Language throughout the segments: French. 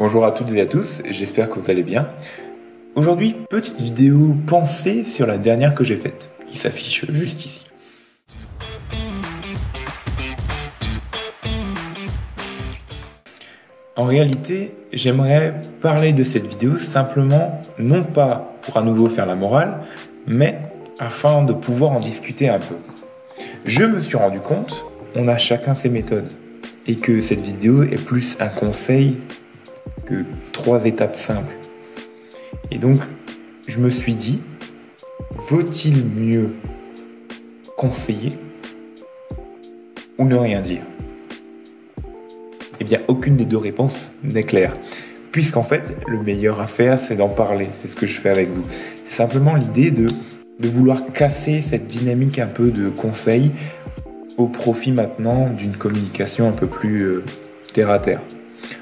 Bonjour à toutes et à tous, j'espère que vous allez bien. Aujourd'hui, petite vidéo pensée sur la dernière que j'ai faite, qui s'affiche juste ici. En réalité, j'aimerais parler de cette vidéo simplement, non pas pour à nouveau faire la morale, mais afin de pouvoir en discuter un peu. Je me suis rendu compte, on a chacun ses méthodes, et que cette vidéo est plus un conseil que 3 étapes simples. Et donc, je me suis dit, vaut-il mieux conseiller ou ne rien dire? Eh bien, aucune des deux réponses n'est claire. Puisqu'en fait, le meilleur à faire, c'est d'en parler. C'est ce que je fais avec vous. C'est simplement l'idée de vouloir casser cette dynamique un peu de conseil au profit maintenant d'une communication un peu plus terre à terre.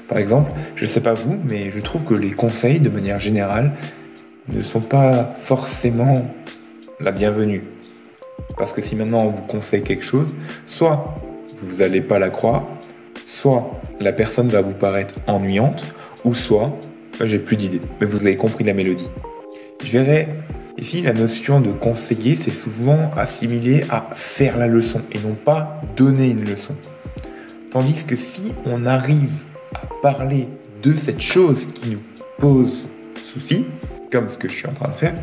Par exemple, je ne sais pas vous, mais je trouve que les conseils, de manière générale, ne sont pas forcément la bienvenue. Parce que si maintenant on vous conseille quelque chose, soit vous n'allez pas la croire, soit la personne va vous paraître ennuyante, ou soit j'ai plus d'idées. Mais vous avez compris la mélodie. Je verrai ici la notion de conseiller, c'est souvent assimilé à faire la leçon et non pas donner une leçon. Tandis que si on arrive à parler de cette chose qui nous pose souci, comme ce que je suis en train de faire,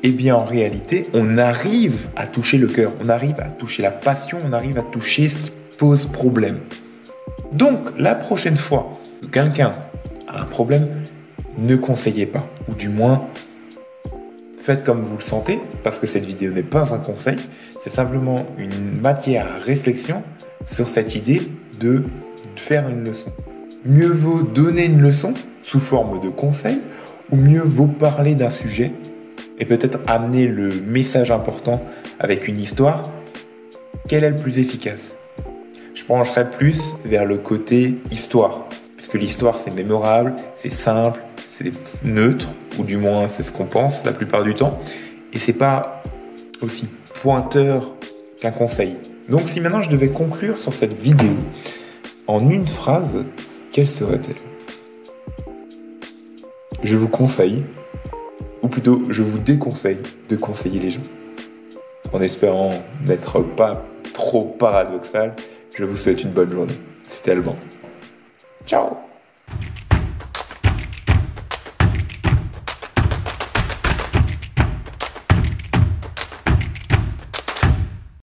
eh bien en réalité, on arrive à toucher le cœur, on arrive à toucher la passion, on arrive à toucher ce qui pose problème. Donc, la prochaine fois que quelqu'un a un problème, ne conseillez pas, ou du moins, faites comme vous le sentez, parce que cette vidéo n'est pas un conseil, c'est simplement une matière à réflexion sur cette idée de faire une leçon. Mieux vaut donner une leçon sous forme de conseil, ou mieux vaut parler d'un sujet et peut-être amener le message important avec une histoire. Quel est le plus efficace? Je pencherais plus vers le côté histoire, puisque l'histoire c'est mémorable, c'est simple, c'est neutre, ou du moins c'est ce qu'on pense la plupart du temps, et c'est pas aussi pointeur qu'un conseil. Donc si maintenant je devais conclure sur cette vidéo en une phrase, quelle serait-elle? Je vous conseille, ou plutôt je vous déconseille de conseiller les gens. En espérant n'être pas trop paradoxal, je vous souhaite une bonne journée. C'était Alban. Ciao!